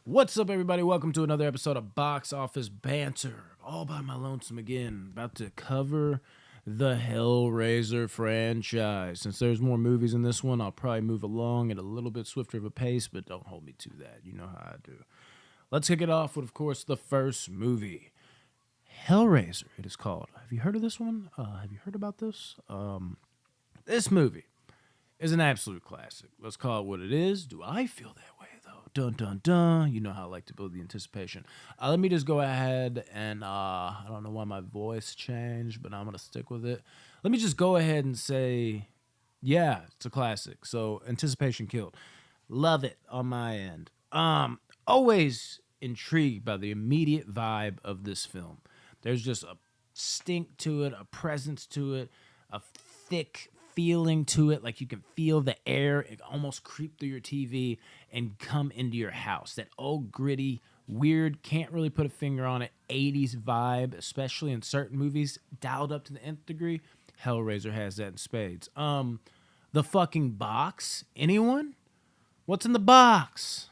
What's up, everybody? Welcome to another episode of Box Office Banter. All by my lonesome again. About to cover the Hellraiser franchise. Since there's more movies in this one, I'll probably move along at a little bit swifter of a pace, but don't hold me to that. You know how I do. Let's kick it off with, of course, the first movie. Hellraiser, it is called. Have you heard of this one? Have you heard about this? This movie is an absolute classic. Let's call it what it is. Do I feel that way, though? Dun, dun, dun. You know how I like to build the anticipation. Let me just go ahead and, I don't know why my voice changed, but I'm going to stick with it. Let me just go ahead and say, yeah, it's a classic. So, anticipation killed. Love it on my end. Always intrigued by the immediate vibe of this film. There's just a stink to it, a presence to it, a thick feeling to it. Like you can feel the air almost creep through your TV and come into your house. That old gritty, weird, can't really put a finger on it, 80s vibe, especially in certain movies, dialed up to the nth degree. Hellraiser has that in spades. The fucking box. Anyone? What's in the box?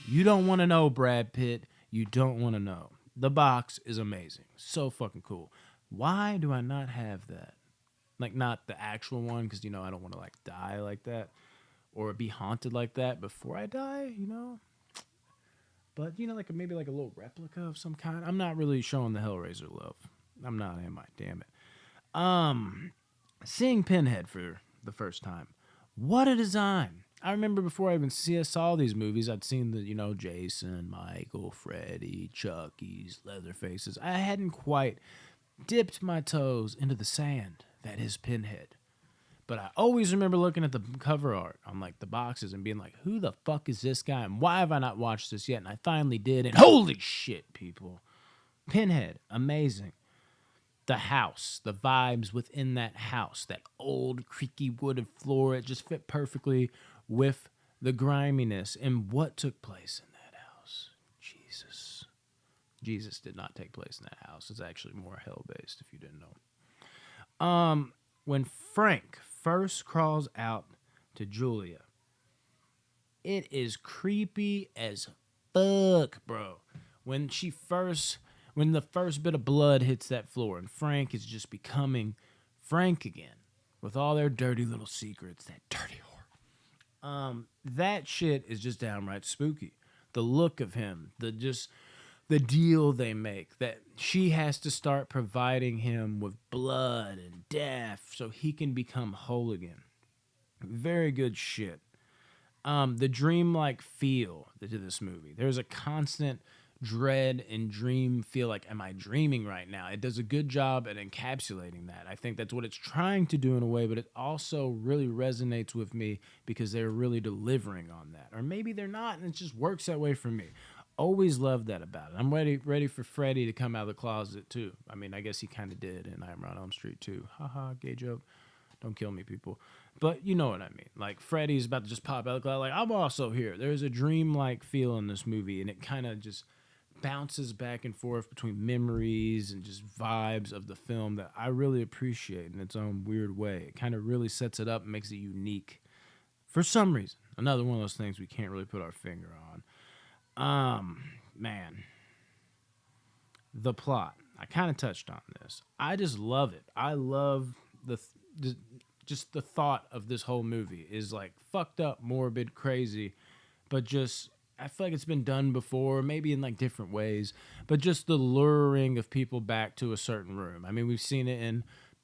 You don't want to know, Brad Pitt. You don't want to know. The box is amazing. So fucking cool. Why do I not have that? Like, not the actual one, because, I don't want to, die like that or be haunted like that before I die. But, maybe a little replica of some kind. I'm not really showing the Hellraiser love. I'm not, am I? Damn it. Seeing Pinhead for the first time. What a design. I remember before I even saw these movies, I'd seen the, Jason, Michael, Freddy, Chucky's, Leatherfaces. I hadn't quite dipped my toes into the sand that is Pinhead. But I always remember looking at the cover art on the boxes and being like, who the fuck is this guy? And why have I not watched this yet? And I finally did. And holy shit, people. Pinhead, amazing. The house, the vibes within that house, that old creaky wooden floor, it just fit perfectly with the griminess and what took place in that house. Jesus did not take place in that house. It's actually more hell-based, if you didn't know. When Frank first crawls out to Julia, it is creepy as fuck, bro. When the first bit of blood hits that floor and Frank is just becoming Frank again with all their dirty little secrets, that dirty horror. That shit is just downright spooky. The look of him, the deal they make, that she has to start providing him with blood and death so he can become whole again. Very good shit. The dreamlike feel to this movie. There's a constant dread and dream feel like, am I dreaming right now? It does a good job at encapsulating that. I think that's what it's trying to do in a way, but it also really resonates with me because they're really delivering on that. Or maybe they're not, and it just works that way for me. Always loved that about it. I'm ready for Freddy to come out of the closet too. I mean, I guess he kind of did in Nightmare on Elm Street too. Haha, gay joke. Don't kill me, people. But you know what I mean. Like, Freddy's about to just pop out of the cloud. Like, I'm also here. There's a dreamlike feel in this movie, and it kind of just bounces back and forth between memories and just vibes of the film that I really appreciate in its own weird way. It kind of really sets it up and makes it unique for some reason. Another one of those things we can't really put our finger on. Man. The plot. I kind of touched on this. I just love it. I love just the thought of this whole movie is fucked up, morbid, crazy, but just I feel like it's been done before, maybe in different ways, but just the luring of people back to a certain room. I mean, we've seen it in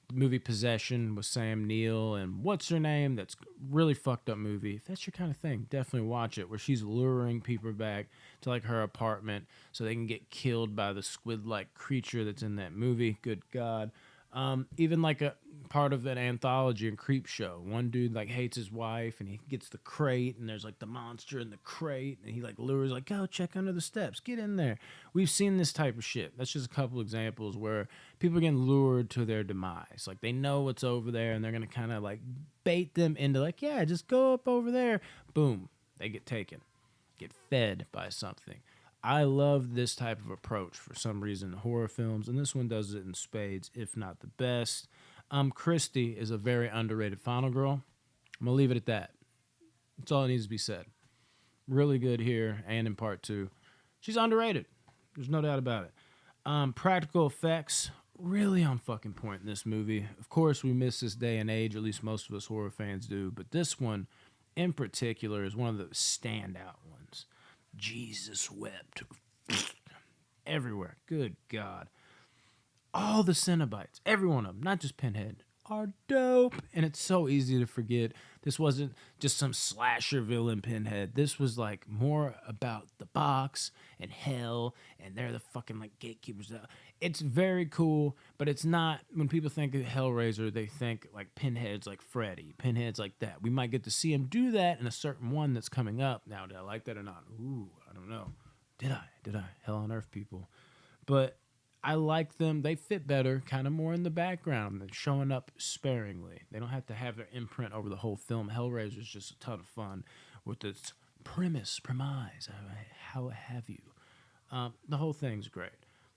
the movie Possession with Sam Neill and what's her name? That's really fucked up movie. If that's your kind of thing, definitely watch it, where she's luring people back to her apartment so they can get killed by the squid-like creature that's in that movie. Good God. Even a part of an anthology and creep show. One dude hates his wife and he gets the crate and there's the monster in the crate and he lures go check under the steps, get in there. We've seen this type of shit. That's just a couple examples where people are getting lured to their demise. They know what's over there and they're gonna kind of bait them into yeah, just go up over there. Boom, they get taken, get fed by something. I love this type of approach for some reason in horror films, and this one does it in spades, if not the best. Christy is a very underrated final girl. I'm going to leave it at that. That's all that needs to be said. Really good here and in part two. She's underrated. There's no doubt about it. Practical effects really on fucking point in this movie. Of course, we miss this day and age. At least most of us horror fans do. But this one, in particular, is one of the standout ones. Jesus wept everywhere. Good God. All the Cenobites, every one of them, not just Pinhead, are dope. And it's so easy to forget. This wasn't just some slasher villain Pinhead. This was like more about the box and hell, and they're the fucking like gatekeepers. It's very cool, but it's not. When people think of Hellraiser, they think like Pinhead's like Freddy, Pinhead's like that. We might get to see him do that in a certain one that's coming up. Now, did I like that or not? Ooh, I don't know. Did I? Hell on Earth, people. But I like them. They fit better, kind of more in the background than showing up sparingly. They don't have to have their imprint over the whole film. Hellraiser is just a ton of fun with its premise, how have you. The whole thing's great.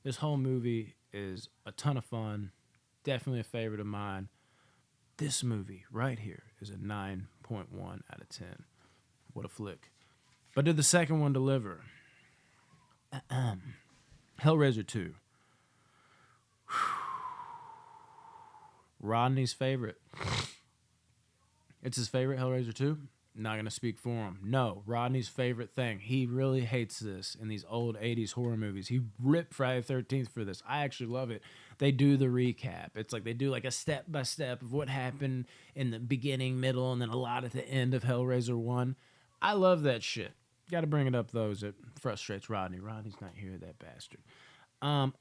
This whole movie is a ton of fun. Definitely a favorite of mine. This movie right here is a 9.1 out of 10. What a flick. But did the second one deliver? Hellraiser 2. Rodney's favorite. It's his favorite, Hellraiser 2. Not going to speak for him. No, Rodney's favorite thing. He really hates this in these old 80s horror movies. He ripped Friday the 13th for this. I actually love it. They do the recap. It's like they do like a step-by-step of what happened in the beginning, middle, and then a lot at the end of Hellraiser 1. I love that shit. Got to bring it up, though, as it frustrates Rodney. Rodney's not here, that bastard.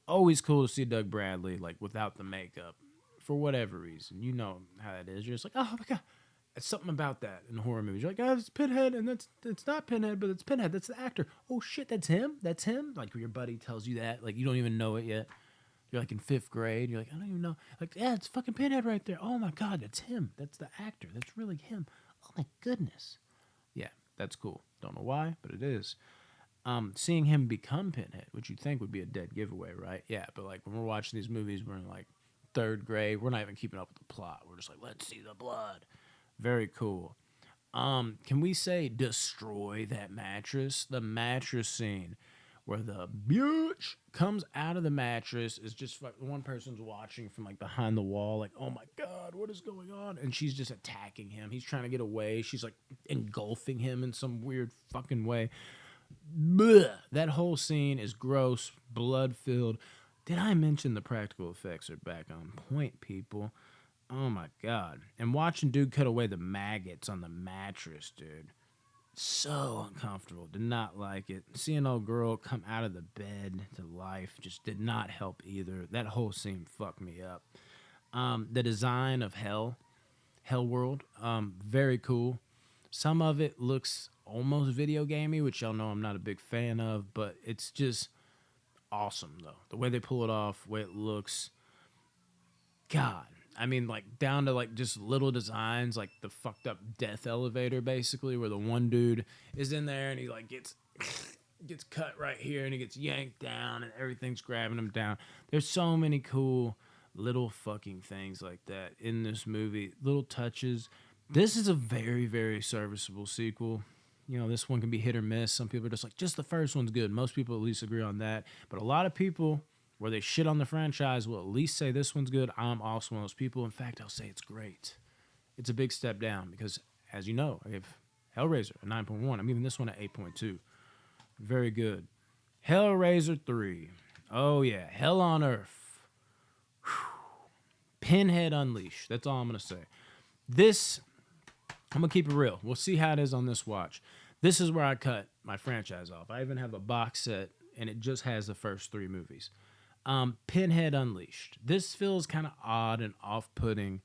Always cool to see Doug Bradley, like, without the makeup. For whatever reason. You know how that is. You're just like, oh, my God. It's something about that in horror movies. You're like, oh, it's Pinhead, and it's not Pinhead, but it's Pinhead. That's the actor. Oh, shit, that's him? That's him? Like, your buddy tells you that. Like, you don't even know it yet. You're, like, in 5th grade. You're like, I don't even know. Like, yeah, it's fucking Pinhead right there. Oh, my God, that's him. That's the actor. That's really him. Oh, my goodness. Yeah, that's cool. Don't know why, but it is. Seeing him become Pinhead, which you'd think would be a dead giveaway, right? Yeah, but, like, when we're watching these movies, we're in, like, 3rd grade. We're not even keeping up with the plot. We're just like, let's see the blood. Very cool. Can we say destroy that mattress? The mattress scene where the bitch comes out of the mattress is just like one person's watching from like behind the wall, like, oh my God, what is going on? And she's just attacking him. He's trying to get away. She's like engulfing him in some weird fucking way. Blech. That whole scene is gross, blood-filled. Did I mention the practical effects are back on point, people? Oh my God. And watching dude cut away the maggots on the mattress, dude. So uncomfortable. Did not like it. Seeing old girl come out of the bed to life just did not help either. That whole scene fucked me up. The design of Hell World, very cool. Some of it looks almost video gamey, which y'all know I'm not a big fan of, but it's just awesome though. The way they pull it off, the way it looks. God. I mean, like, down to, like, just little designs, like the fucked up death elevator, basically, where the one dude is in there and he, like, gets cut right here and he gets yanked down and everything's grabbing him down. There's so many cool little fucking things like that in this movie. Little touches. This is a very, very serviceable sequel. You know, this one can be hit or miss. Some people are just like, just the first one's good. Most people at least agree on that. But a lot of people, where they shit on the franchise, will at least say this one's good. I'm also one of those people. In fact, I'll say it's great. It's a big step down because, as you know, I give Hellraiser a 9.1. I'm giving this one an 8.2. Very good. Hellraiser 3. Oh, yeah. Hell on Earth. Whew. Pinhead Unleashed. That's all I'm going to say. This, I'm going to keep it real. We'll see how it is on this watch. This is where I cut my franchise off. I even have a box set, and it just has the first 3 movies. Pinhead Unleashed. This feels kind of odd and off-putting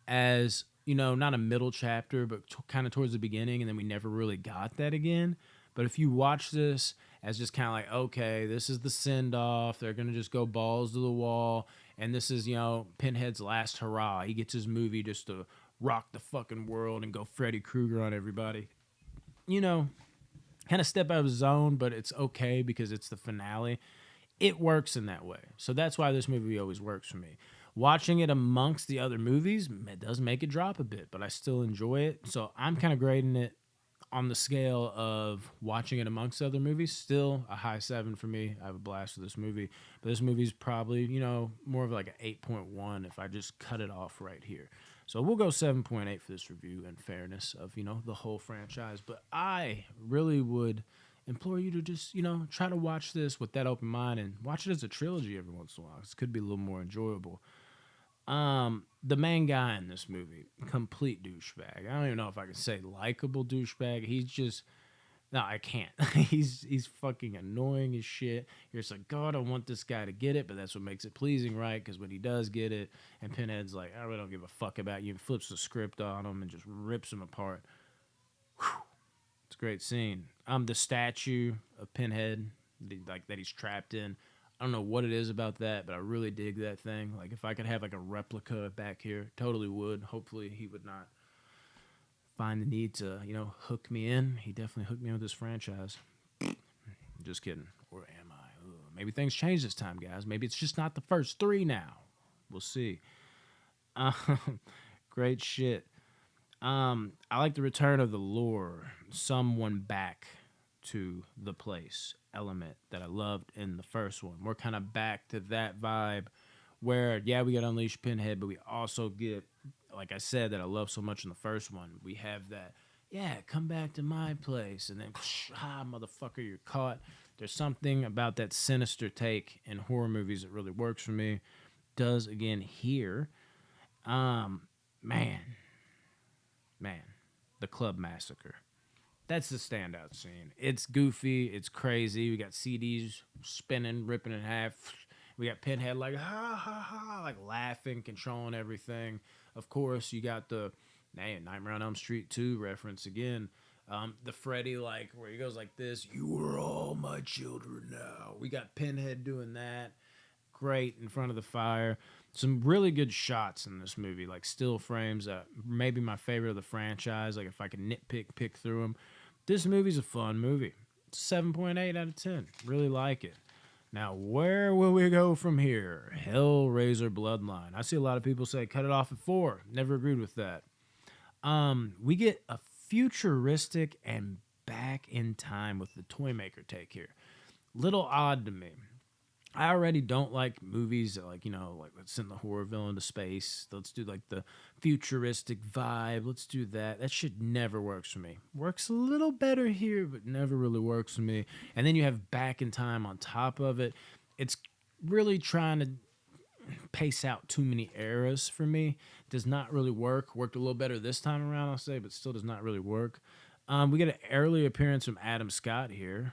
as, you know, not a middle chapter, but kind of towards the beginning, and then we never really got that again. But if you watch this as just kind of like, okay, this is the send-off, they're going to just go balls to the wall, and this is, you know, Pinhead's last hurrah. He gets his movie just to rock the fucking world and go Freddy Krueger on everybody. You know, kind of step out of his zone, but it's okay because it's the finale. It works in that way. So that's why this movie always works for me. Watching it amongst the other movies, it does make it drop a bit, but I still enjoy it. So I'm kind of grading it on the scale of watching it amongst other movies, still a high 7 for me. I have a blast with this movie, but this movie's probably, more of like an 8.1 if I just cut it off right here. So we'll go 7.8 for this review in fairness of, the whole franchise. But I really would implore you to just, try to watch this with that open mind and watch it as a trilogy every once in a while. This could be a little more enjoyable. The main guy in this movie, complete douchebag. I don't even know if I can say likable douchebag. He's just no, I can't. he's fucking annoying as shit. You're just like, God, I want this guy to get it, but that's what makes it pleasing, right? Because when he does get it, and Pinhead's like, I really don't give a fuck about you, and flips the script on him and just rips him apart. Whew. It's a great scene. The statue of Pinhead, like that he's trapped in. I don't know what it is about that, but I really dig that thing. Like if I could have like a replica back here, totally would. Hopefully he would not find the need to, hook me in. He definitely hooked me in with this franchise. Just kidding. Or am I? Ugh. Maybe things change this time, guys. Maybe it's just not the first 3 now. We'll see. Great shit. I like the return of the lore. Someone back to the place element that I loved in the first one. We're kind of back to that vibe where, yeah, we got Unleash Pinhead, but we also get, like I said, that I love so much in the first one. We have that, yeah, come back to my place. And then, motherfucker, you're caught. There's something about that sinister take in horror movies that really works for me. Does again here. Man, the Club Massacre. That's the standout scene. It's goofy. It's crazy. We got CDs spinning, ripping in half. We got Pinhead like, ha, ha, ha, like laughing, controlling everything. Of course, you got the Nightmare on Elm Street 2 reference again. The Freddy, like, where he goes like this, you are all my children now. We got Pinhead doing that. Great in front of the fire. Some really good shots in this movie, like still frames. Maybe my favorite of the franchise. Like if I can pick through them, this movie's a fun movie. It's 7.8 out of 10. Really like it. Now, where will we go from here? Hellraiser Bloodline. I see a lot of people say cut it off at 4. Never agreed with that. We get a futuristic and back in time with the toy maker take here. Little odd to me. I already don't like movies that, like, let's send the horror villain to space. Let's do, like, the futuristic vibe. Let's do that. That shit never works for me. Works a little better here, but never really works for me. And then you have back in time on top of it. It's really trying to pace out too many eras for me. Does not really work. Worked a little better this time around, I'll say, but still does not really work. We get an early appearance from Adam Scott here.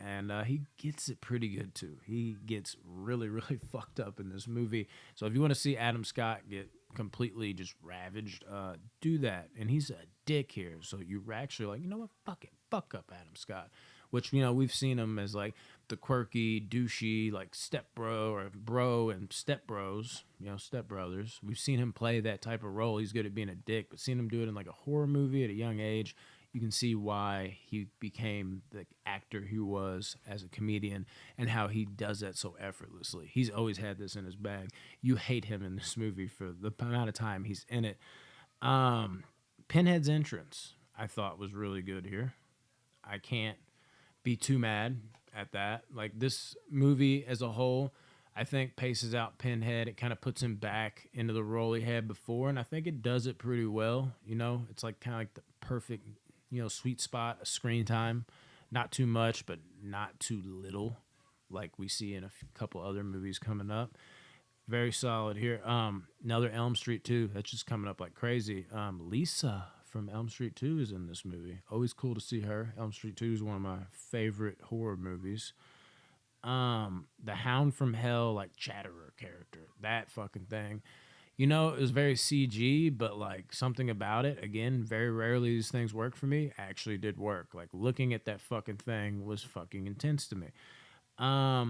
And he gets it pretty good, too. He gets really, really fucked up in this movie. So if you want to see Adam Scott get completely just ravaged, do that. And he's a dick here. So you're actually like, you know what? Fuck it. Fuck up Adam Scott. Which, we've seen him as like the quirky, douchey, like stepbro or bro and stepbros, stepbrothers. We've seen him play that type of role. He's good at being a dick. But seeing him do it in like a horror movie at a young age, you can see why he became the actor he was as a comedian and how he does that so effortlessly. He's always had this in his bag. You hate him in this movie for the amount of time he's in it. Pinhead's entrance, I thought, was really good here. I can't be too mad at that. Like, this movie as a whole, I think paces out Pinhead. It kind of puts him back into the role he had before, and I think it does it pretty well. It's like kind of like the perfect sweet spot of screen time. Not too much, but not too little, like we see in a couple other movies coming up. Very solid here. Another Elm Street 2. That's just coming up like crazy. Lisa from Elm Street 2 is in this movie. Always cool to see her. Elm Street 2 is one of my favorite horror movies. The Hound from Hell, like Chatterer character. That fucking thing. It was very CG, but like something about it, again, very rarely these things work for me, actually did work. Like looking at that fucking thing was fucking intense to me. I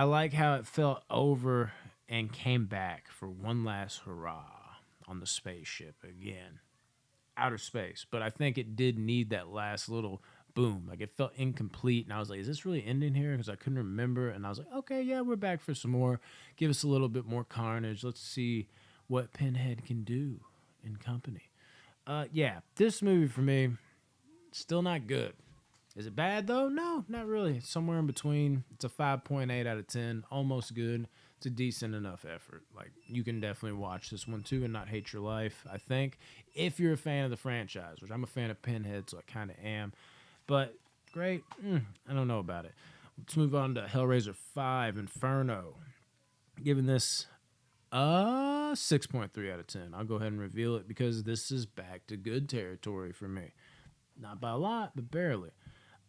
like how it felt over and came back for one last hurrah on the spaceship again. Outer space. But I think it did need that last little boom. Like it felt incomplete, and I was like, is this really ending here? Because I couldn't remember, and I was like, okay, yeah, we're back for some more. Give us a little bit more carnage. Let's see what Pinhead can do in company. Yeah, this movie for me, Still not good. Is it bad though? No, not really. It's somewhere in between. It's a 5.8 out of 10. Almost good. It's a decent enough effort. Like, you can definitely watch this one too and not hate your life, I think. If you're a fan of the franchise, which I'm a fan of Pinhead, so I kind of am. But great. I don't know about it. Let's move on to Hellraiser 5 Inferno. Giving this 6.3 out of 10. I'll go ahead and reveal it because this is back to good territory for me. Not by a lot, but barely.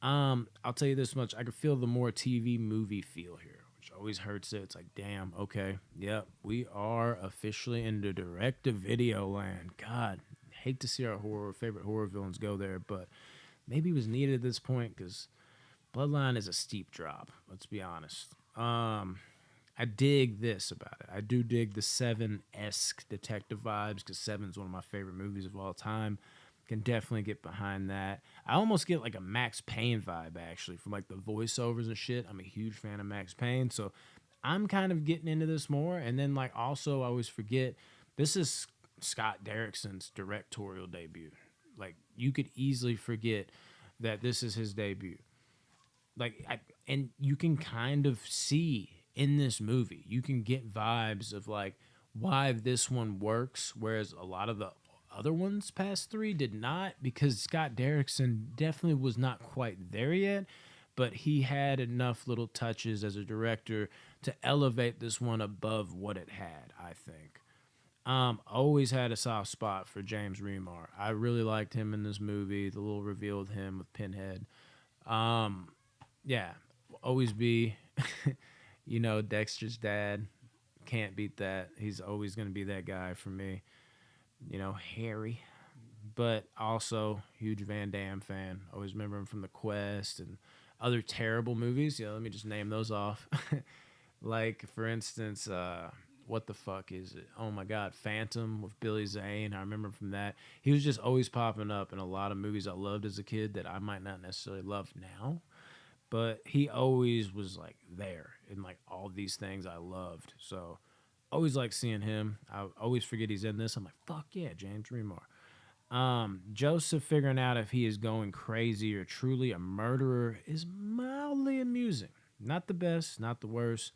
I'll tell you this much. I can feel the more TV movie feel here, which always hurts it. It's like, damn, okay. Yep, we are officially into direct-to-video land. God, hate to see our favorite horror villains go there, but maybe it was needed at this point because Bloodline is a steep drop. Let's be honest. I dig this about it. I do dig the Seven-esque detective vibes because Seven's one of my favorite movies of all time. Can definitely get behind that. I almost get like a Max Payne vibe actually from like the voiceovers and shit. I'm a huge fan of Max Payne, so I'm kind of getting into this more. And then like also I always forget this is Scott Derrickson's directorial debut. Like you could easily forget that this is his debut. And you can kind of see in this movie, you can get vibes of like why this one works, whereas a lot of the other ones past three did not, because Scott Derrickson definitely was not quite there yet, but he had enough little touches as a director to elevate this one above what it had, I think. Always had a soft spot for James Remar. I really liked him in this movie. The little reveal of him with Pinhead. Yeah, always be, Dexter's dad. Can't beat that. He's always going to be that guy for me. Harry. But also, huge Van Damme fan. Always remember him from The Quest and other terrible movies. Let me just name those off. Like, for instance, what the fuck is it? Oh my God, Phantom with Billy Zane. I remember from that. He was just always popping up in a lot of movies I loved as a kid that I might not necessarily love now. But he always was like there in like all these things I loved. So always like seeing him. I always forget he's in this. I'm like, fuck yeah, James Remar. Joseph figuring out if he is going crazy or truly a murderer is mildly amusing. Not the best, not the worst.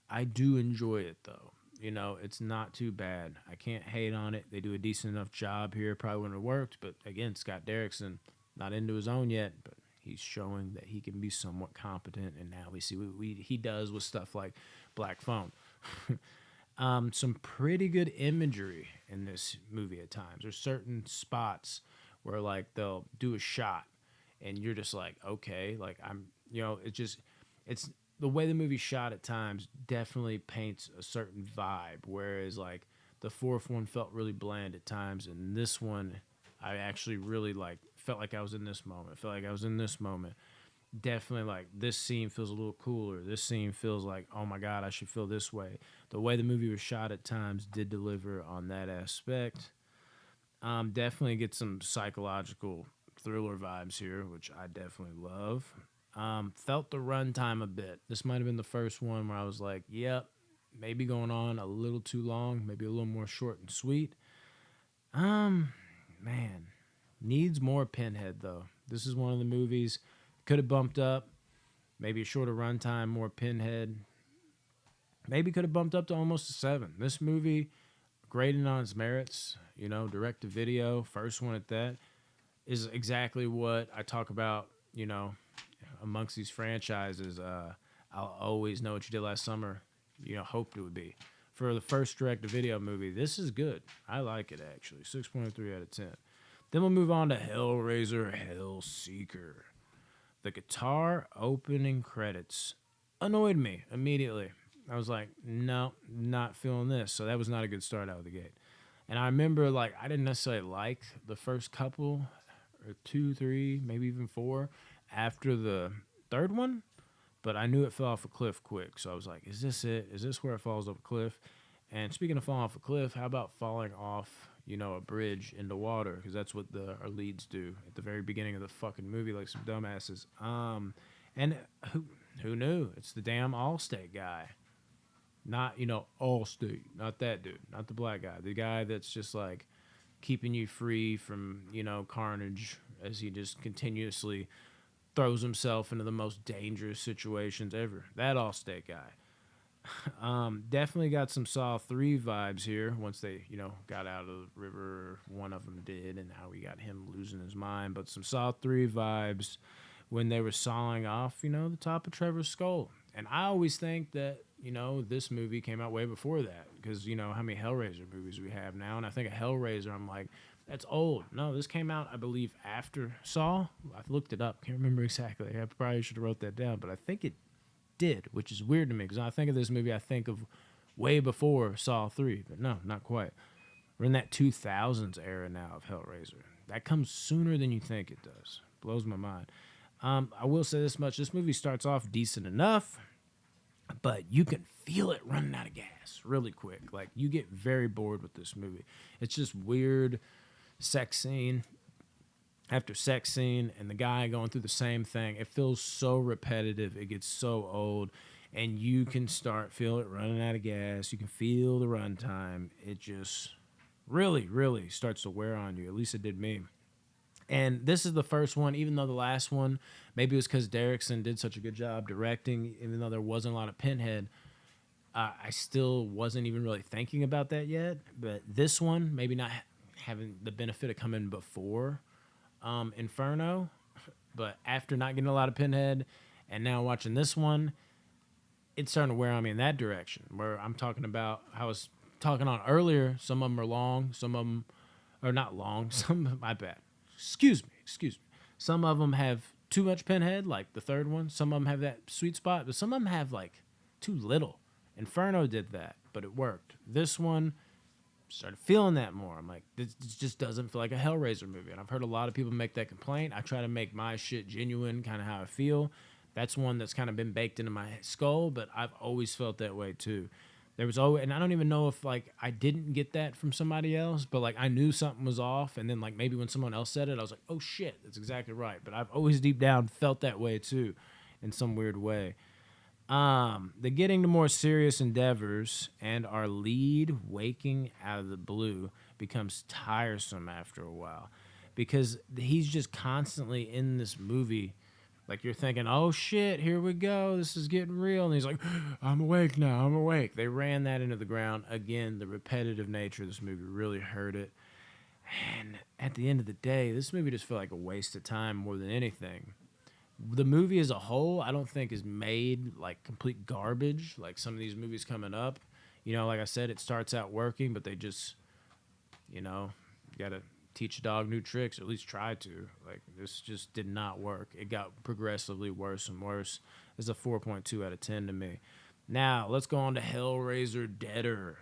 I do enjoy it though. It's not too bad. I can't hate on it. They do a decent enough job here. Probably wouldn't have worked, but again, Scott Derrickson, not into his own yet, but he's showing that he can be somewhat competent, and now we see what he does with stuff like Black Phone. Some pretty good imagery in this movie at times. There's certain spots where like they'll do a shot, and you're just like, okay, like it's the way the movie's shot at times definitely paints a certain vibe. Whereas like the fourth one felt really bland at times, and this one I actually really like felt like I was in this moment. Felt like I was in this moment. Definitely like this scene feels a little cooler. This scene feels like, oh my God, I should feel this way. The way the movie was shot at times did deliver on that aspect. Definitely get some psychological thriller vibes here, which I definitely love. Felt the runtime a bit. This might have been the first one where I was like, yep, maybe going on a little too long, maybe a little more short and sweet. Man, needs more Pinhead though. This is one of the movies could have bumped up, maybe a shorter runtime, more Pinhead. Maybe could have bumped up to almost a 7. This movie, grading on its merits, direct to video, first one at that, is exactly what I talk about, amongst these franchises. I'll always know what you did last summer, hoped it would be. For the first direct to video movie, this is good. I like it actually. 6.3 out of 10. Then we'll move on to Hellraiser Hellseeker. The guitar opening credits annoyed me immediately. I was like, no, not feeling this. So that was not a good start out of the gate. And I remember, like, I didn't necessarily like the first couple, or 2, 3, maybe even 4, after the third one. But I knew it fell off a cliff quick. So I was like, is this it? Is this where it falls off a cliff? And speaking of falling off a cliff, how about falling off, a bridge into water? Because that's what our leads do at the very beginning of the fucking movie, like some dumbasses. And who knew? It's the damn Allstate guy. Not, Allstate. Not that dude. Not the black guy. The guy that's just like keeping you free from, carnage as he just continuously throws himself into the most dangerous situations ever. That Allstate guy. Definitely got some Saw 3 vibes here once they, got out of the river. One of them did, and now we got him losing his mind. But some Saw 3 vibes when they were sawing off, the top of Trevor's skull. And I always think that, this movie came out way before that because, how many Hellraiser movies we have now. And I think of Hellraiser, I'm like, that's old. No, this came out, I believe, after Saw. I looked it up. Can't remember exactly. I probably should have wrote that down, but I think it did, which is weird to me because when I think of this movie, I think of way before Saw 3, but no, not quite. We're in that 2000s era now of Hellraiser. That comes sooner than you think it does. Blows my mind. I will say this much. This movie starts off decent enough, but you can feel it running out of gas really quick. Like, you get very bored with this movie. It's just weird sex scene after sex scene and the guy going through the same thing. It feels so repetitive. It gets so old, and you can start feel it running out of gas. You can feel the runtime. It just really, really starts to wear on you. At least it did me. And this is the first one, even though the last one, maybe it was because Derrickson did such a good job directing, even though there wasn't a lot of Pinhead, I still wasn't even really thinking about that yet. But this one, maybe not having the benefit of coming before Inferno, but after not getting a lot of Pinhead and now watching this one, it's starting to wear on me in that direction, where I'm talking about, I was talking on earlier, some of them are long, some of them are not long, my bad. Excuse me. Some of them have too much Pinhead, like the third one. Some of them have that sweet spot, but some of them have like too little. Inferno did that, but it worked. This one, started feeling that more. I'm like, this just doesn't feel like a Hellraiser movie. And I've heard a lot of people make that complaint. I try to make my shit genuine, kind of how I feel. That's one that's kind of been baked into my skull, but I've always felt that way too. There was always, and I don't even know if like I didn't get that from somebody else, but like I knew something was off, and then like maybe when someone else said it, I was like, oh shit, that's exactly right. But I've always deep down felt that way too, in some weird way. The getting to more serious endeavors and our lead waking out of the blue becomes tiresome after a while because he's just constantly in this movie. Like you're thinking, oh shit, here we go. This is getting real. And he's like, I'm awake now. I'm awake. They ran that into the ground. Again, the repetitive nature of this movie really hurt it. And at the end of the day, this movie just felt like a waste of time more than anything. The movie as a whole, I don't think is made like complete garbage. Like some of these movies coming up, like I said, it starts out working, but they just, you got to teach a dog new tricks, or at least try to. Like this just did not work. It got progressively worse and worse. It's a 4.2 out of 10 to me. Now let's go on to Hellraiser Deader.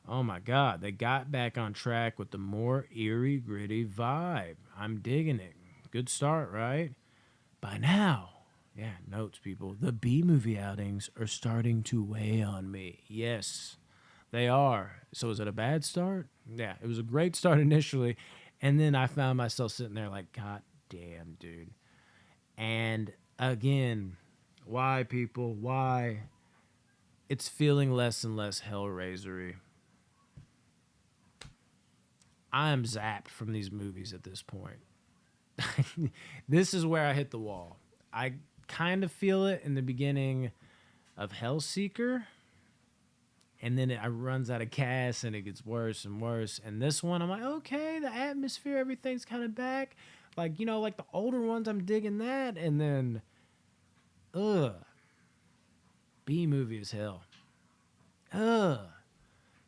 Oh my God, they got back on track with the more eerie, gritty vibe. I'm digging it. Good start, right? By now, yeah, notes, people, the B-movie outings are starting to weigh on me. Yes, they are. So is it a bad start? Yeah, it was a great start initially, and then I found myself sitting there like, God damn, dude. And again, why, people? Why? It's feeling less and less Hellraiser-y. I am zapped from these movies at this point. This is where I hit the wall. I kind of feel it in the beginning of Hellseeker, and then it runs out of gas and it gets worse and worse. And this one, I'm like, okay, the atmosphere, everything's kind of back. Like, like the older ones, I'm digging that. And then, B movie as hell.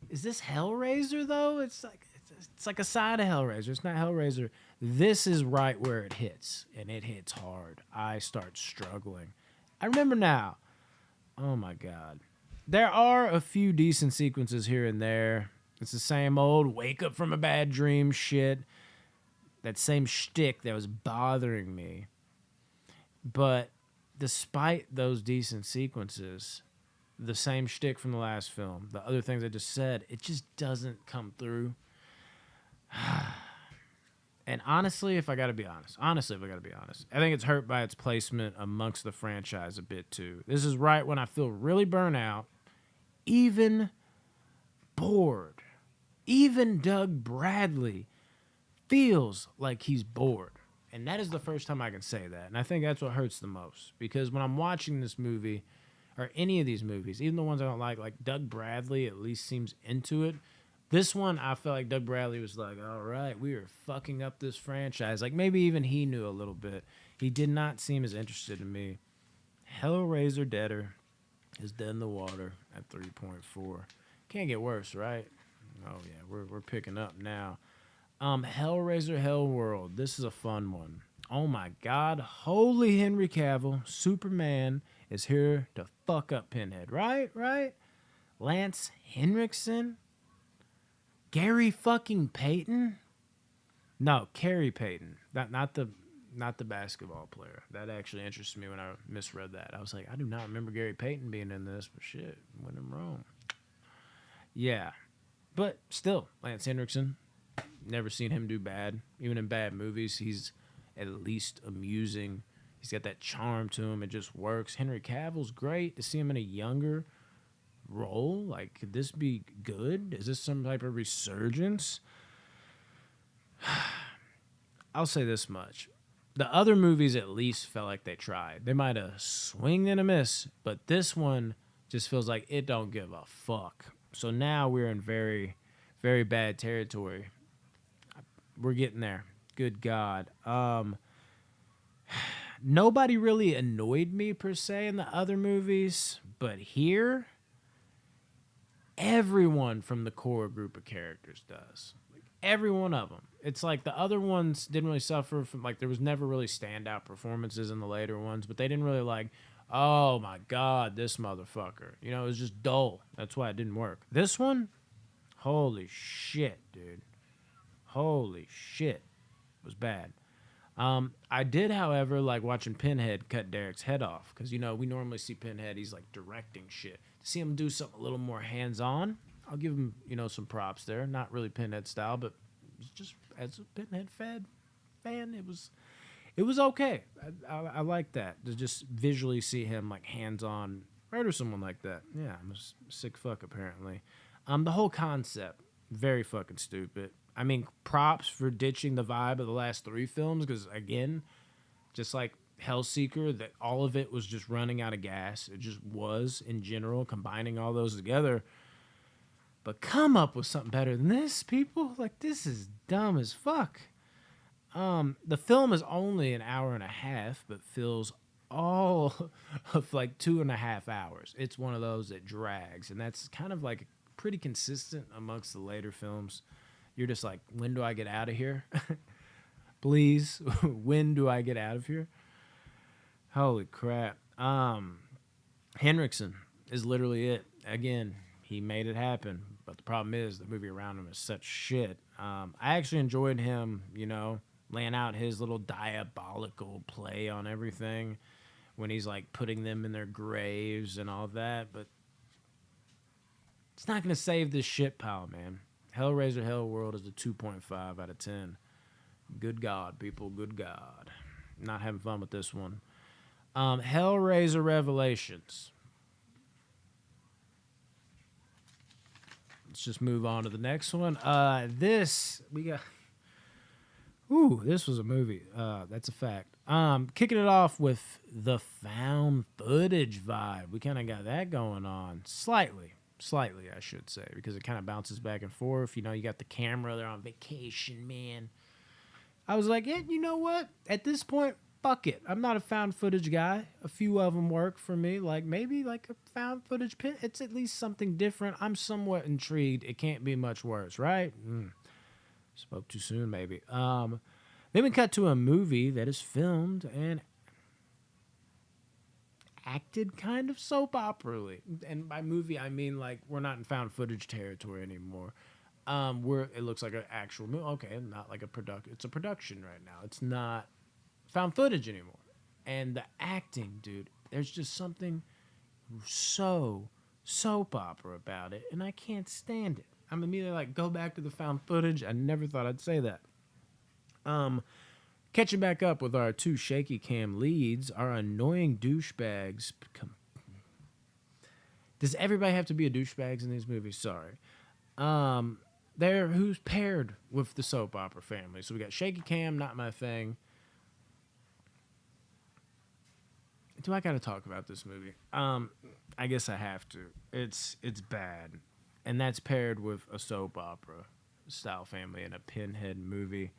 Is this Hellraiser though? It's like a side of Hellraiser. It's not Hellraiser. This is right where it hits, and it hits hard. I start struggling. I remember now. Oh my God. There are a few decent sequences here and there. It's the same old wake up from a bad dream shit. That same shtick that was bothering me. But despite those decent sequences, the same shtick from the last film, the other things I just said, it just doesn't come through. And honestly, if I gotta be honest, I think it's hurt by its placement amongst the franchise a bit too. This is right when I feel really burnt out, even bored. Even Doug Bradley feels like he's bored. And that is the first time I can say that. And I think that's what hurts the most. Because when I'm watching this movie, or any of these movies, even the ones I don't like Doug Bradley at least seems into it. This one, I felt like Doug Bradley was like, all right, we are fucking up this franchise. Like, maybe even he knew a little bit. He did not seem as interested in me. Hellraiser Deader is dead in the water at 3.4. Can't get worse, right? Oh, yeah, we're picking up now. Hellraiser Hellworld. This is a fun one. Oh, my God. Holy Henry Cavill, Superman, is here to fuck up Pinhead. Right? Lance Henriksen? Gary fucking Payton? No, Carrie Payton. Not the basketball player. That actually interested me when I misread that. I was like, I do not remember Gary Payton being in this, but shit, when I'm wrong. Yeah. But still, Lance Henriksen, never seen him do bad. Even in bad movies, he's at least amusing. He's got that charm to him. It just works. Henry Cavill's great. To see him in a younger role, like, could this be good? Is this some type of resurgence? I'll say this much. The other movies at least felt like they tried. They might have swung and a miss, but this one just feels like it don't give a fuck. So now we're in very, very bad territory. We're getting there. Good God. Nobody really annoyed me per se in the other movies, but here, everyone from the core group of characters does. Like, every one of them. It's like the other ones didn't really suffer from, like, there was never really standout performances in the later ones, but they didn't really like, oh my God, this motherfucker. You know, it was just dull. That's why it didn't work. This one, holy shit, dude. Holy shit. It was bad. I did, however, like watching Pinhead cut Derek's head off. Because, you know, we normally see Pinhead, he's like directing shit. To see him do something a little more hands-on, I'll give him, you know, some props there. Not really Pinhead style, but just as a Pinhead fan, it was okay. I like that. To just visually see him like hands-on murder someone like that. Yeah, I'm a sick fuck, apparently. The whole concept, very fucking stupid. I mean, props for ditching the vibe of the last 3 films, because, again, just like Hellseeker, that all of it was just running out of gas. It just was, in general, combining all those together. But come up with something better than this, people. Like, this is dumb as fuck. The film is only an hour and a half, but feels all of like 2.5 hours. It's one of those that drags, and that's kind of like pretty consistent amongst the later films. You're just like, when do I get out of here? Please, when do I get out of here? Holy crap. Henriksen is literally it. Again, he made it happen, but the problem is the movie around him is such shit. I actually enjoyed him, you know, laying out his little diabolical play on everything when he's like putting them in their graves and all that, but it's not going to save this shit pile, man. Hellraiser Hellworld is a 2.5 out of 10. Good God, people, good God. Not having fun with this one. Hellraiser Revelations. Let's just move on to the next one. This was a movie. That's a fact. Kicking it off with the found footage vibe. We kind of got that going on. Slightly, I should say, because it kind of bounces back and forth. You know, you got the camera, they're on vacation, man. I was like, yeah, you know what? At this point, fuck it. I'm not a found footage guy. A few of them work for me. Like, maybe like a found footage pit. It's at least something different. I'm somewhat intrigued. It can't be much worse, right? Spoke too soon, maybe. Then we cut to a movie that is filmed and acted kind of soap opera-ly. And by movie, I mean, like, we're not in found footage territory anymore. It looks like an actual movie. Okay, not like a production. It's a production right now. It's not found footage anymore. And the acting, dude, there's just something so soap opera about it, and I can't stand it. I'm immediately like, go back to the found footage. I never thought I'd say that. Catching back up with our 2 shaky cam leads, our annoying douchebags. Does everybody have to be a douchebags in these movies? Sorry. They're who's paired with the soap opera family. So we got shaky cam, not my thing. Do I got to talk about this movie? I guess I have to. It's bad, and that's paired with a soap opera style family and a Pinhead movie.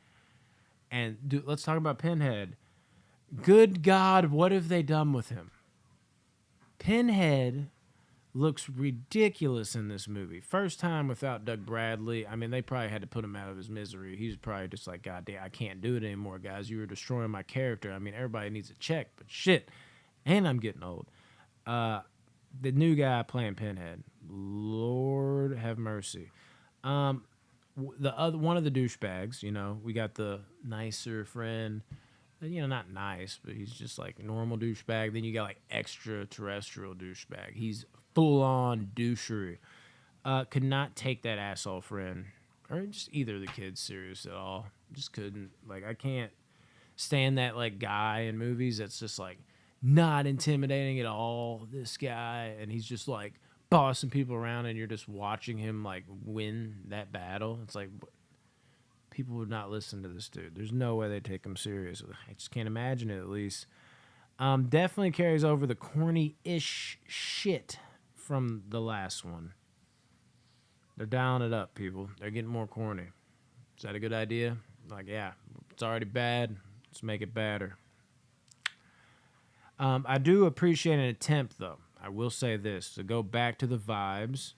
And let's talk about Pinhead. Good God, what have they done with him? Pinhead looks ridiculous in this movie. First time without Doug Bradley. I mean, they probably had to put him out of his misery. He's probably just like, God damn, I can't do it anymore, guys. You were destroying my character. I mean, everybody needs a check, but shit. And I'm getting old. The new guy playing Pinhead, Lord have mercy. The other one of the douchebags, we got the nicer friend, not nice, but he's just like normal douchebag. Then you got like extraterrestrial douchebag. He's full on douchery. Could not take that asshole friend or just either of the kids serious at all. Just couldn't. Like, I can't stand that like guy in movies that's just like not intimidating at all. This guy, and he's just like bossing people around, and you're just watching him like win that battle. It's like people would not listen to this dude. There's no way they take him serious. I just can't imagine it. At least, definitely carries over the corny-ish shit from the last one. They're dialing it up, people. They're getting more corny. Is that a good idea? Like, yeah, it's already bad. Let's make it badder. I do appreciate an attempt, though. I will say this, to go back to the vibes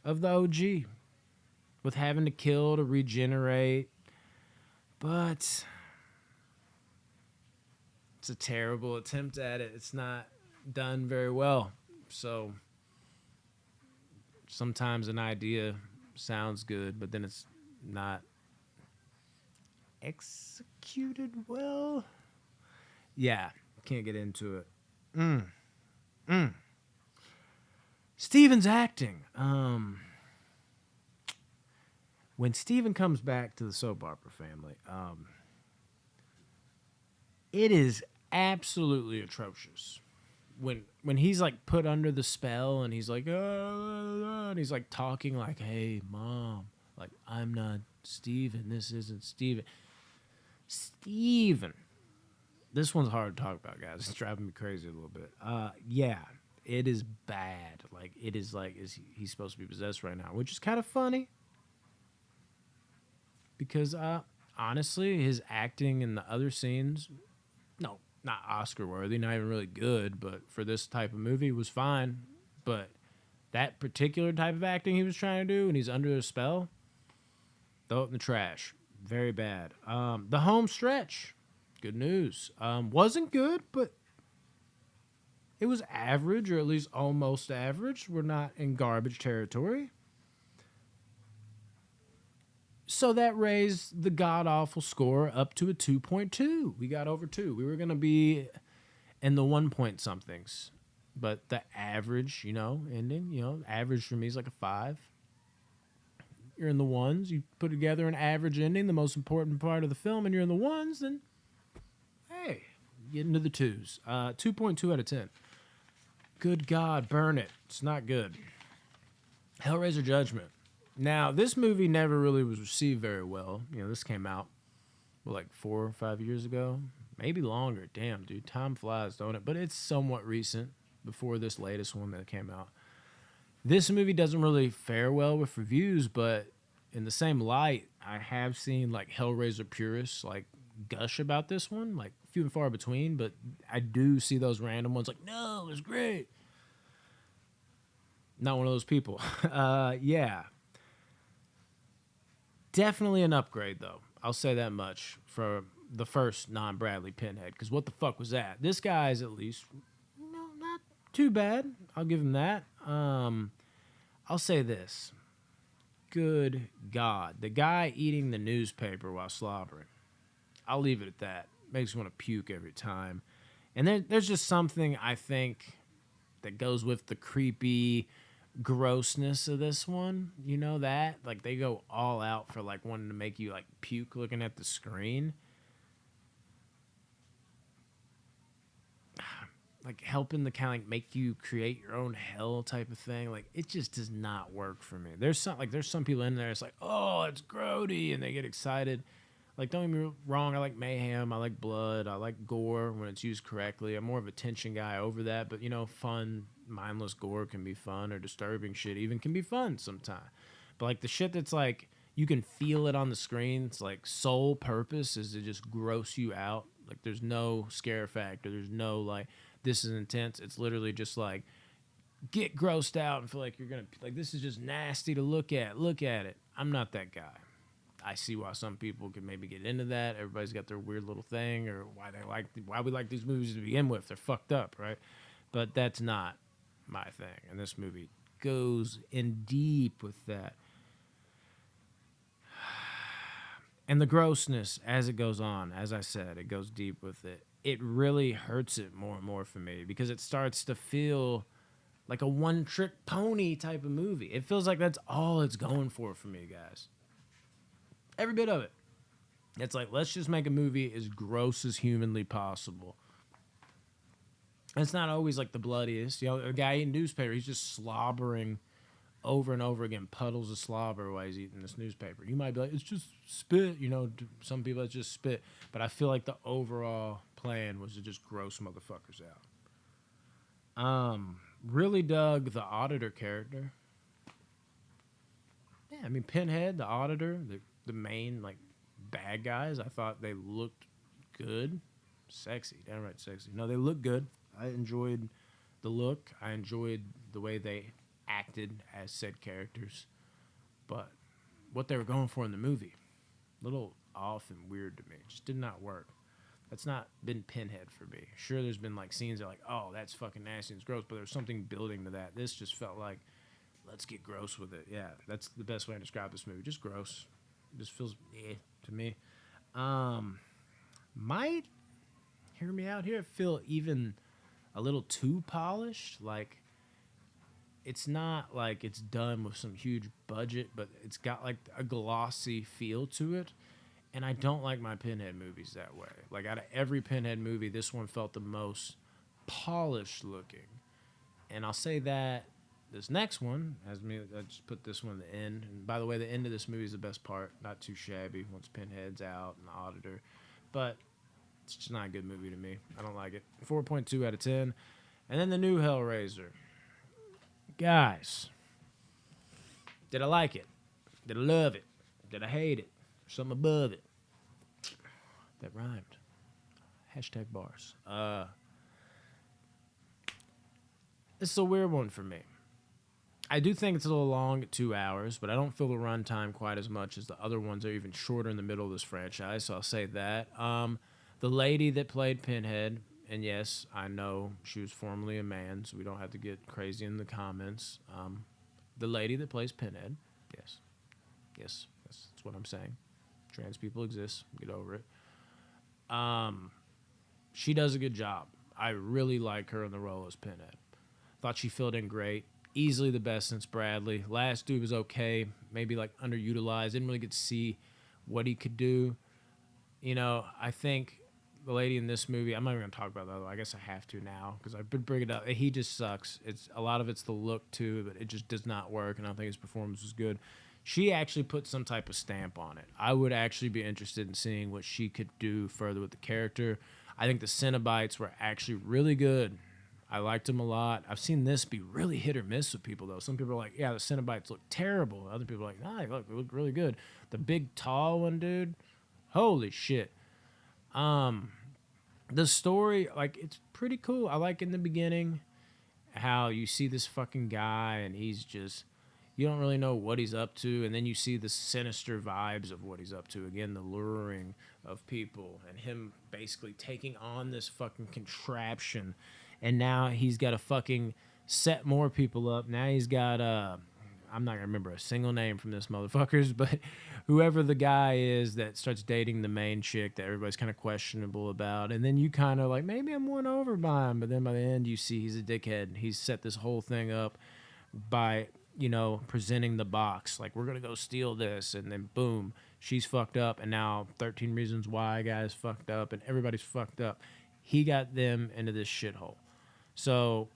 of the OG with having to kill to regenerate. But it's a terrible attempt at it. It's not done very well. So sometimes an idea sounds good, but then it's not executed well. Yeah, can't get into it. Steven's acting. When Steven comes back to the soap opera family, it is absolutely atrocious. When he's like put under the spell and he's like, and he's like talking like, hey, mom, like, I'm not Steven. This isn't Steven. Steven. This one's hard to talk about, guys. It's driving me crazy a little bit. Yeah, it is bad. Like, it is like, he's supposed to be possessed right now, which is kind of funny. Because, honestly, his acting in the other scenes, no, not Oscar-worthy, not even really good, but for this type of movie was fine. But that particular type of acting he was trying to do, and he's under a spell, throw it in the trash. Very bad. The home stretch, good news. Wasn't good, but it was average, or at least almost average. We're not in garbage territory. So that raised the god-awful score up to a 2.2. We got over 2. We were going to be in the 1 point somethings. But the average, ending, average for me is like a 5. You're in the 1s. You put together an average ending, the most important part of the film, and you're in the 1s, then, hey, get into the 2s. 2.2 out of 10. Good God, burn it. It's not good. Hellraiser Judgment. Now, this movie never really was received very well. This came out, like 4 or 5 years ago? Maybe longer. Damn, dude. Time flies, don't it? But it's somewhat recent, before this latest one that came out. This movie doesn't really fare well with reviews, but in the same light, I have seen, like, Hellraiser purists, like, gush about this one. Like, few and far between, but I do see those random ones like, no, it was great. Not one of those people. Yeah. Definitely an upgrade, though. I'll say that much for the first non-Bradley Pinhead, because what the fuck was that? This guy's at least, not too bad. I'll give him that. I'll say this. Good God. The guy eating the newspaper while slobbering. I'll leave it at that. Makes me want to puke every time. And there's just something, I think, that goes with the creepy grossness of this one, that, like, they go all out for like wanting to make you like puke looking at the screen, like helping to kind of like make you create your own hell type of thing. Like, it just does not work for me. There's some people in there, it's like, oh, it's grody, and they get excited. Like, don't get me wrong, I like mayhem, I like blood, I like gore when it's used correctly. I'm more of a tension guy over that, but fun, mindless gore can be fun, or disturbing shit even can be fun sometimes. But like the shit that's like you can feel it on the screen, it's like sole purpose is to just gross you out. Like there's no scare factor, there's no like this is intense. It's literally just like get grossed out and feel like you're gonna like this is just nasty to look at. Look at it. I'm not that guy. I see why some people could maybe get into that. Everybody's got their weird little thing, or why we like these movies to begin with. They're fucked up, right? But that's not my thing. And this movie goes in deep with that. And the grossness as it goes on, as I said, it goes deep with it. It really hurts it more and more for me because it starts to feel like a one-trick pony type of movie. It feels like that's all it's going for me, guys. Every bit of it. It's like, let's just make a movie as gross as humanly possible. And it's not always like the bloodiest. A guy eating newspaper, he's just slobbering over and over again, puddles of slobber while he's eating this newspaper. You might be like, it's just spit. Some people, it's just spit. But I feel like the overall plan was to just gross motherfuckers out. Really dug the auditor character. Yeah, I mean, Pinhead, the auditor, the main, like, bad guys, I thought they looked good. Sexy, downright sexy. No, they look good. I enjoyed the look. I enjoyed the way they acted as said characters. But what they were going for in the movie, a little off and weird to me. It just did not work. That's not been Pinhead for me. Sure, there's been like scenes that are like, oh, that's fucking nasty and it's gross, but there's something building to that. This just felt like, let's get gross with it. Yeah, that's the best way to describe this movie. Just gross. It just feels to me. Might hear me out here. Feel even a little too polished. Like it's not like it's done with some huge budget, but it's got like a glossy feel to it. And I don't like my Pinhead movies that way. Like out of every Pinhead movie, this one felt the most polished looking. And I'll say that this next one has me. I just put this one at the end. And by the way, the end of this movie is the best part. Not too shabby once Pinhead's out and the auditor, but it's just not a good movie to me. I don't like it. 4.2 out of 10. And then the new Hellraiser. Guys, did I like it? Did I love it? Did I hate it? Something above it. That rhymed. Hashtag bars. This is a weird one for me. I do think it's a little long at 2 hours, but I don't feel the runtime quite as much as the other ones are even shorter in the middle of this franchise, so I'll say that. The lady that played Pinhead, and yes, I know she was formerly a man, so we don't have to get crazy in the comments. The lady that plays Pinhead, yes, that's what I'm saying. Trans people exist. Get over it. She does a good job. I really like her in the role as Pinhead. Thought she filled in great. Easily the best since Bradley. Last dude was okay. Maybe like underutilized. Didn't really get to see what he could do. I think the lady in this movie, I'm not even going to talk about that, though. I guess I have to now because I've been bringing it up. He just sucks. A lot of it's the look, too, but it just does not work, and I don't think his performance was good. She actually put some type of stamp on it. I would actually be interested in seeing what she could do further with the character. I think the Cenobites were actually really good. I liked them a lot. I've seen this be really hit or miss with people, though. Some people are like, yeah, the Cenobites look terrible. Other people are like, nah, they look really good. The big, tall one, dude, holy shit. The story, like, it's pretty cool. I like in the beginning how you see this fucking guy and he's just, you don't really know what he's up to, and then you see the sinister vibes of what he's up to. Again, the luring of people and him basically taking on this fucking contraption, and now he's got to fucking set more people up. Now he's got I'm not gonna remember a single name from this motherfuckers, but whoever the guy is that starts dating the main chick that everybody's kind of questionable about, and then you kind of like, maybe I'm won over by him, but then by the end you see he's a dickhead. He's set this whole thing up by presenting the box like, we're gonna go steal this, and then boom, she's fucked up, and now 13 Reasons Why guy's fucked up, and everybody's fucked up. He got them into this shithole. So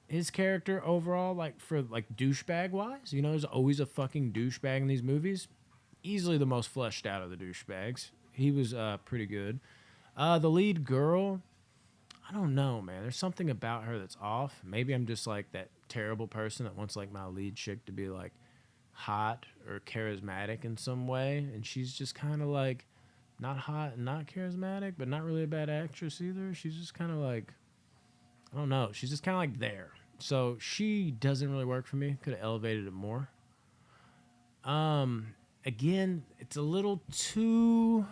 his character overall, like, for like douchebag wise, there's always a fucking douchebag in these movies. Easily the most fleshed out of the douchebags. He was pretty good. The lead girl, I don't know, man. There's something about her that's off. Maybe I'm just like that terrible person that wants like my lead chick to be like hot or charismatic in some way, and she's just kind of like not hot and not charismatic, but not really a bad actress either. She's just kind of like, I don't know. She's just kind of like there. So she doesn't really work for me. Could have elevated it more. Again, it's a little too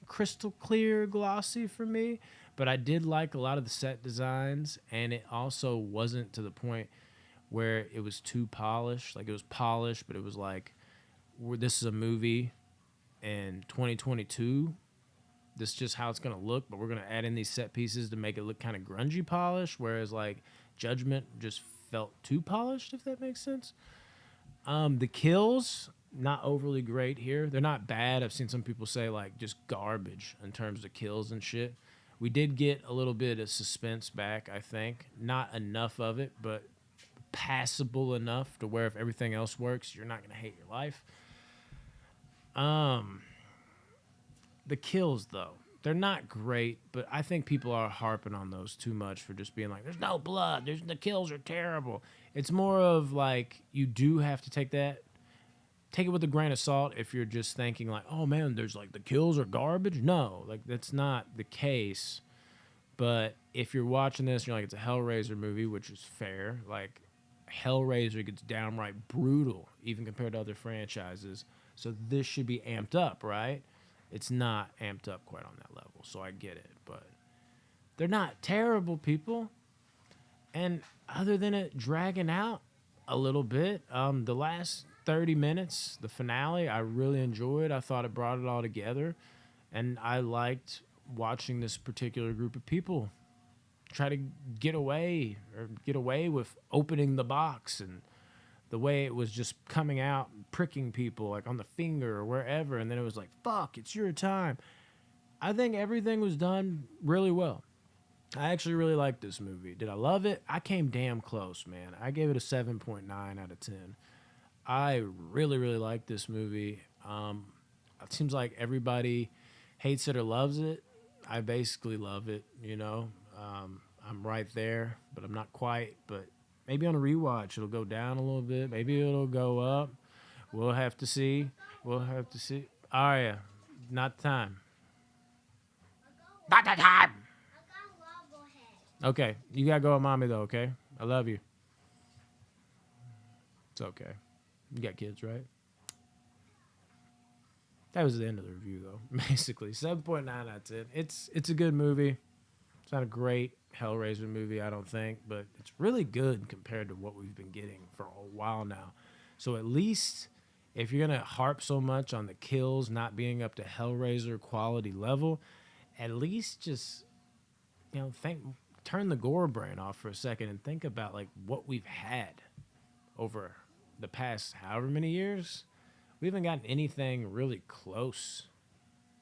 crystal clear glossy for me, but I did like a lot of the set designs, and it also wasn't to the point where it was too polished. Like, it was polished, but it was like, this is a movie in 2022. This is just how it's going to look, but we're going to add in these set pieces to make it look kind of grungy polished, whereas like Judgment just felt too polished, if that makes sense. The kills, not overly great here. They're not bad. I've seen some people say like just garbage in terms of kills and shit. We did get a little bit of suspense back, I think. Not enough of it, but passable enough to where if everything else works, you're not going to hate your life. The kills, though, they're not great, but I think people are harping on those too much for just being like, there's no blood, the kills are terrible. It's more of like, you do have to take it with a grain of salt if you're just thinking like, oh man, there's like the kills are garbage. No, like that's not the case. But if you're watching this, you're like, it's a Hellraiser movie, which is fair. Like, Hellraiser gets downright brutal, even compared to other franchises. So this should be amped up, right? It's not amped up quite on that level, so I get it. But they're not terrible, people. And other than it dragging out a little bit, the last 30 minutes, the finale, I really enjoyed. I thought it brought it all together. And I liked watching this particular group of people try to get away with opening the box, and the way it was just coming out and pricking people like on the finger or wherever, and then it was like, fuck, it's your time. I think everything was done really well. I actually really liked this movie. Did I love it? I came damn close, man. I gave it a 7.9 out of 10. I really, really liked this movie. It seems like everybody hates it or loves it. I basically love it, you know. I'm right there, but I'm not quite. But maybe on a rewatch, it'll go down a little bit. Maybe it'll go up. We'll have to see. Aria, not the time. Not the time. Okay, you gotta go with mommy though. Okay, I love you. It's okay. You got kids, right? That was the end of the review, though. Basically, 7.9 out of 10. It's a good movie. It's not a great Hellraiser movie, I don't think, but it's really good compared to what we've been getting for a while now. So at least if you're gonna harp so much on the kills not being up to Hellraiser quality level, at least just turn the gore brain off for a second and think about like what we've had over the past however many years. We haven't gotten anything really close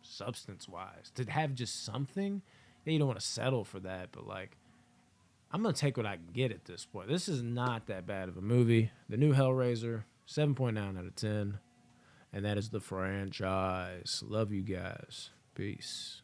substance-wise. To have just something, yeah, you don't want to settle for that, but like, I'm going to take what I can get at this point. This is not that bad of a movie. The new Hellraiser, 7.9 out of 10. And that is the franchise. Love you guys. Peace.